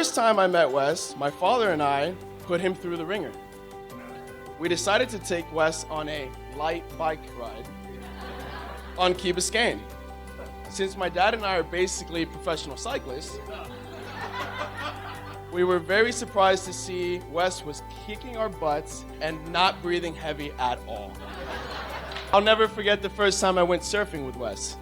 first time I met Wes, my father and I put him through the ringer. We decided to take Wes on a light bike ride on Key Biscayne. Since my dad and I are basically professional cyclists, we were very surprised to see Wes was kicking our butts and not breathing heavy at all. I'll never forget the first time I went surfing with Wes.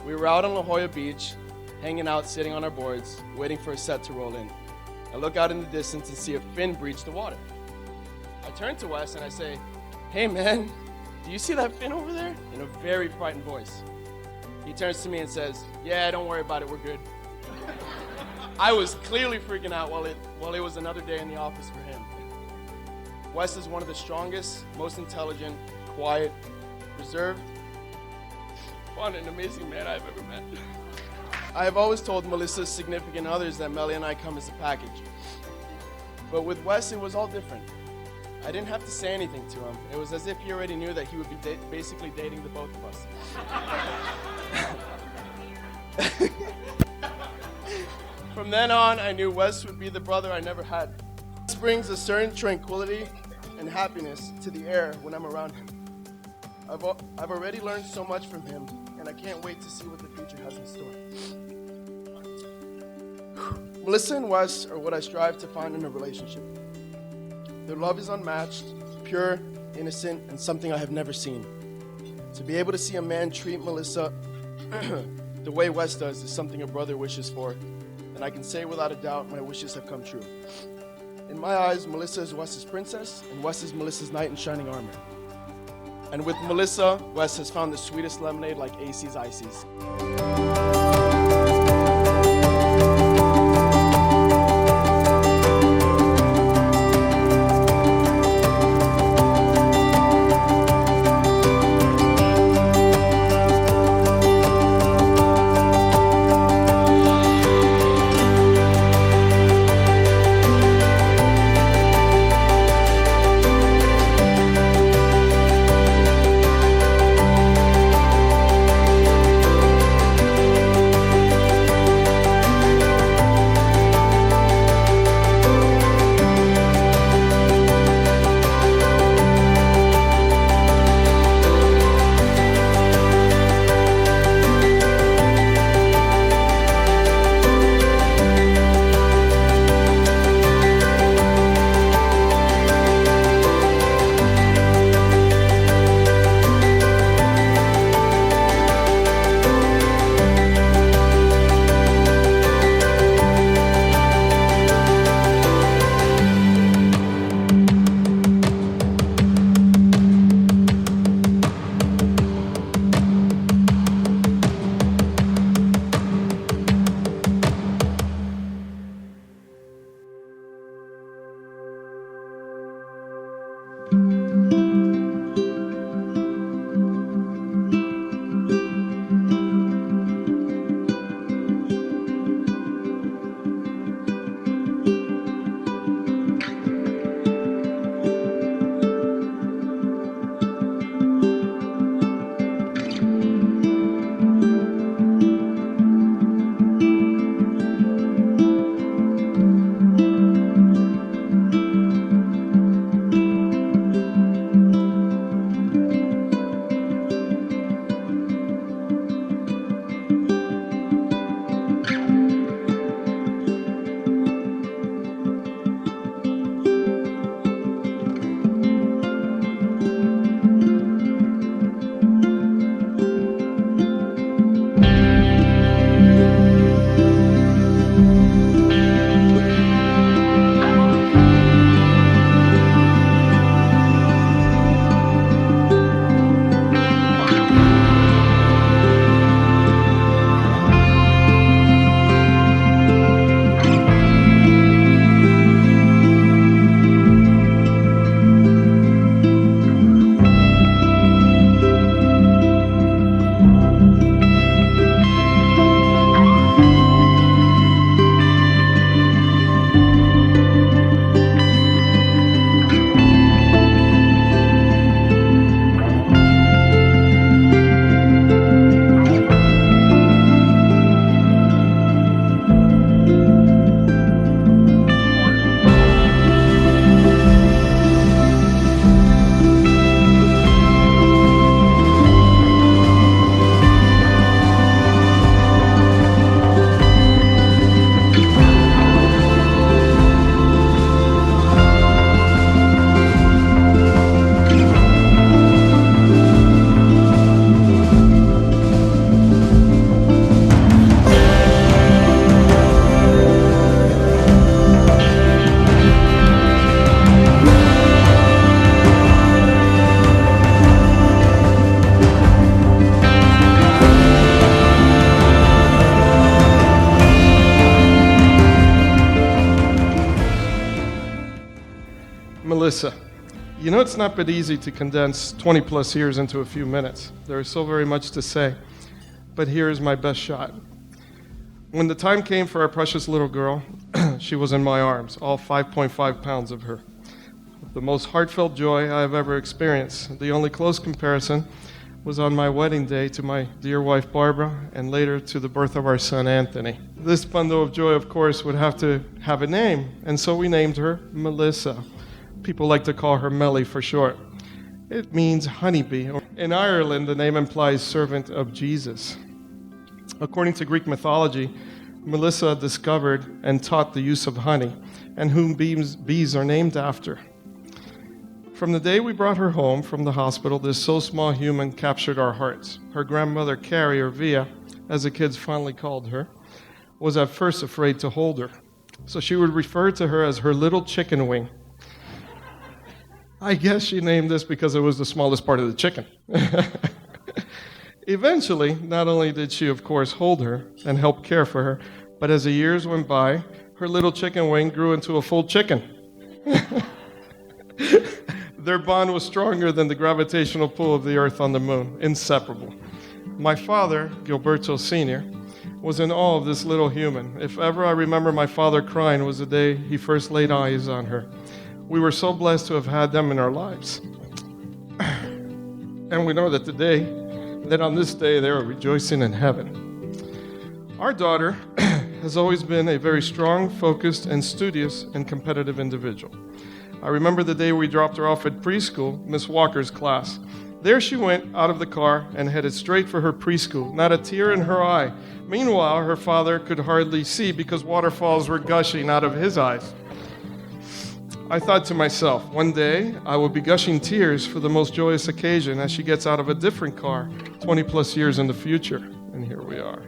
We were out on La Jolla Beach, hanging out, sitting on our boards, waiting for a set to roll in. I look out in the distance and see a fin breach the water. I turn to Wes and I say, "Hey man, do you see that fin over there?" in a very frightened voice. He turns to me and says, "Yeah, don't worry about it, we're good." I was clearly freaking out while it was another day in the office for him. Wes is one of the strongest, most intelligent, quiet, reserved, fun, and amazing man I've ever met. I have always told Melissa's significant others that Melly and I come as a package. But with Wes, it was all different. I didn't have to say anything to him. It was as if he already knew that he would be basically dating the both of us. From then on, I knew Wes would be the brother I never had. This brings a certain tranquility and happiness to the air when I'm around him. I've already learned so much from him, and I can't wait to see what the future has in store. Melissa and Wes are what I strive to find in a relationship. Their love is unmatched, pure, innocent, and something I have never seen. To be able to see a man treat Melissa the way Wes does is something a brother wishes for, and I can say without a doubt my wishes have come true. In my eyes, Melissa is Wes's princess, and Wes is Melissa's knight in shining armor. And with Melissa, Wes has found the sweetest lemonade like AC's Ices. Melissa. You know, it's not been easy to condense 20 plus years into a few minutes. There is so very much to say, but here is my best shot. When the time came for our precious little girl, she was in my arms, all 5.5 pounds of her. The most heartfelt joy I have ever experienced. The only close comparison was on my wedding day to my dear wife Barbara, and later to the birth of our son Anthony. This bundle of joy, of course, would have to have a name, and so we named her Melissa. People like to call her Melly for short. It means honeybee. In Ireland, the name implies servant of Jesus. According to Greek mythology, Melissa discovered and taught the use of honey, and whom bees are named after. From the day we brought her home from the hospital, this so small human captured our hearts. Her grandmother, Carrie, or Via, as the kids fondly called her, was at first afraid to hold her. So she would refer to her as her little chicken wing. I guess she named this because it was the smallest part of the chicken. Eventually, not only did she, of course, hold her and help care for her, but as the years went by, her little chicken wing grew into a full chicken. Their bond was stronger than the gravitational pull of the Earth on the moon, inseparable. My father, Gilberto Sr., was in awe of this little human. If ever I remember my father crying, was the day he first laid eyes on her. We were so blessed to have had them in our lives. And we know that on this day they are rejoicing in heaven. Our daughter has always been a very strong, focused, and studious and competitive individual. I remember the day we dropped her off at preschool, Miss Walker's class. There she went out of the car and headed straight for her preschool, not a tear in her eye. Meanwhile, her father could hardly see because waterfalls were gushing out of his eyes. I thought to myself, one day I will be gushing tears for the most joyous occasion as she gets out of a different car 20 plus years in the future. And here we are.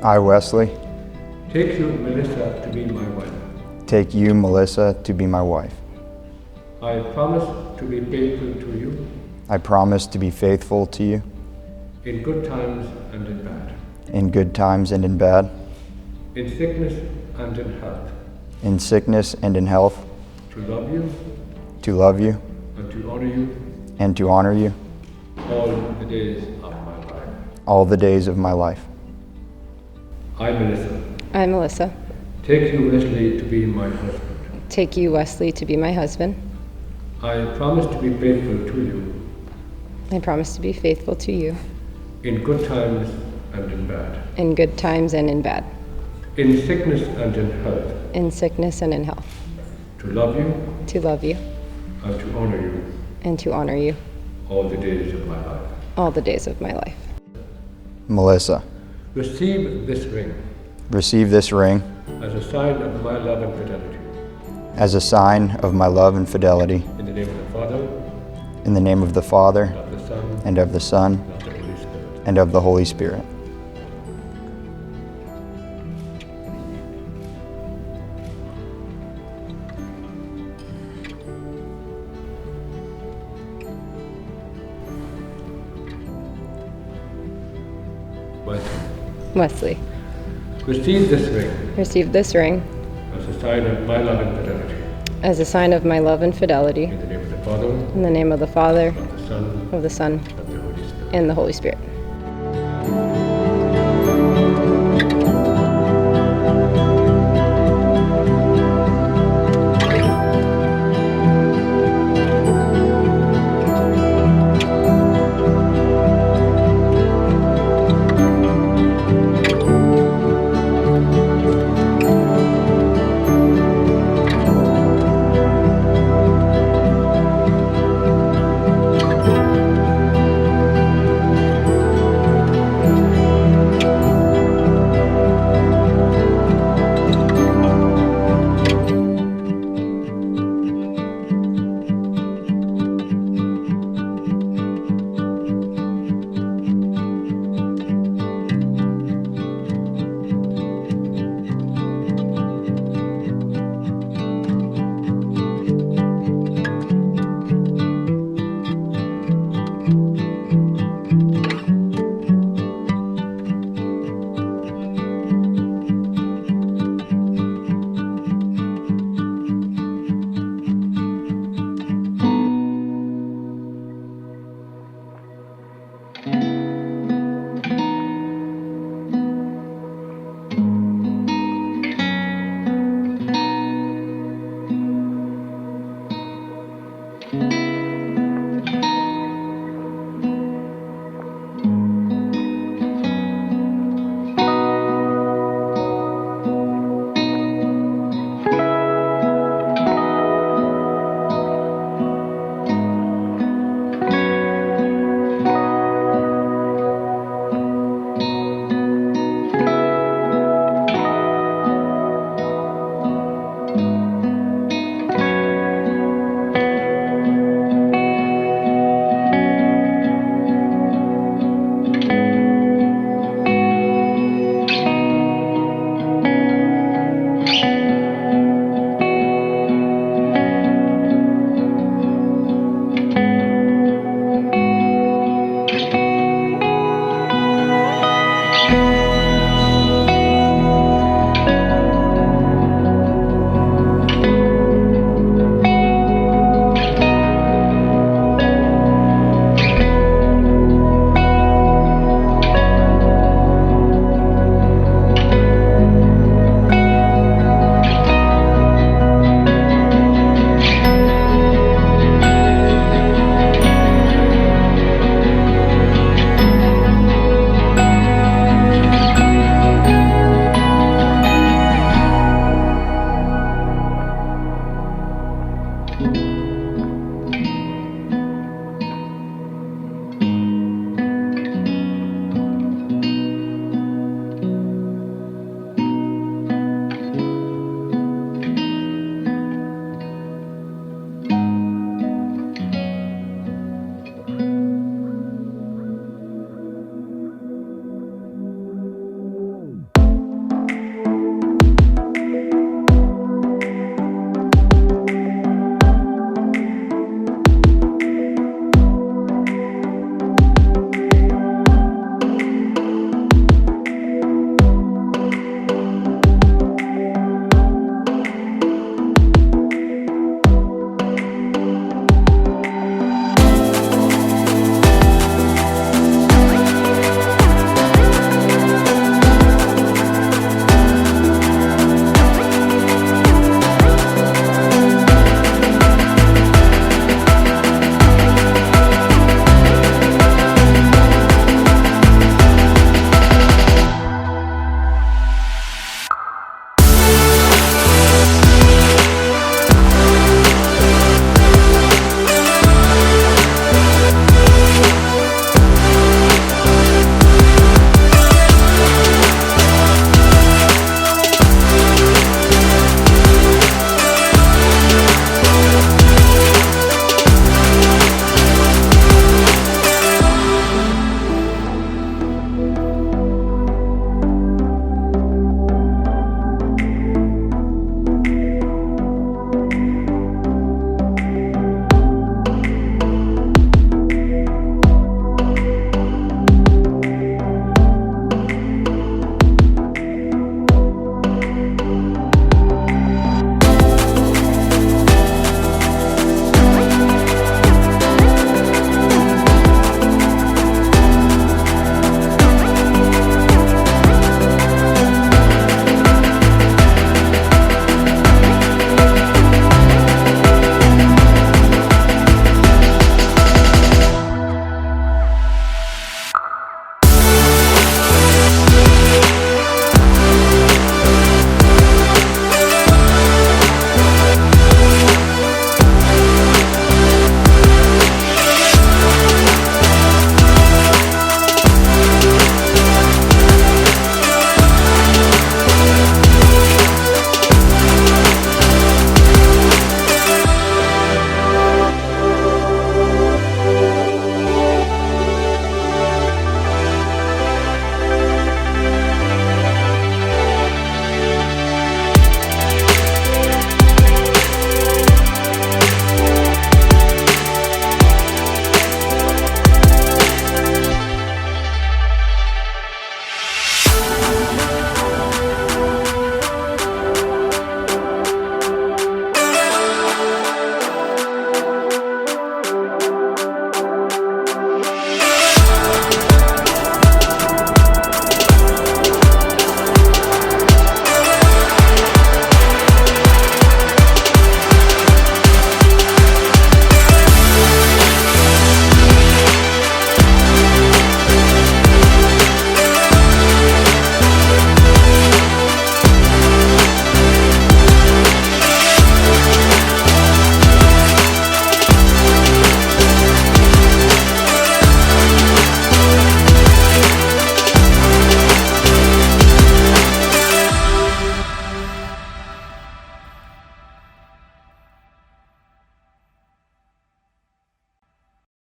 I, Wesley, take you, Melissa, to be my wife. take you, Melissa, to be my wife. I promise to be faithful to you I promise to be faithful to you in good times and in bad, in good times and in bad, in sickness and in health, in sickness and in health, to love you to love you and to honor you and to honor you all the days of my life. all the days of my life. I, Melissa, I, Melissa, take you, Wesley, to be my husband. take you, Wesley, to be my husband. I promise to be faithful to you I promise to be faithful to you in good times and in bad, in good times and in bad, in sickness and in health, in sickness and in health, to love you to love you and to honor you and to honor you all the days of my life. all the days of my life. Melissa, Receive this ring receive this ring as a sign of my love and fidelity. as a sign of my love and fidelity. In the name of the Father, In the name of the Father, of the Son, and of the Son, and of the Holy Spirit. and of the Holy Spirit. Wesley, Receive this ring receive this ring as a sign of my love and fidelity. as a sign of my love and fidelity. In the name of the Father, In the name of the Father, of the Son, of the Son, and of the Holy Spirit. and the Holy Spirit.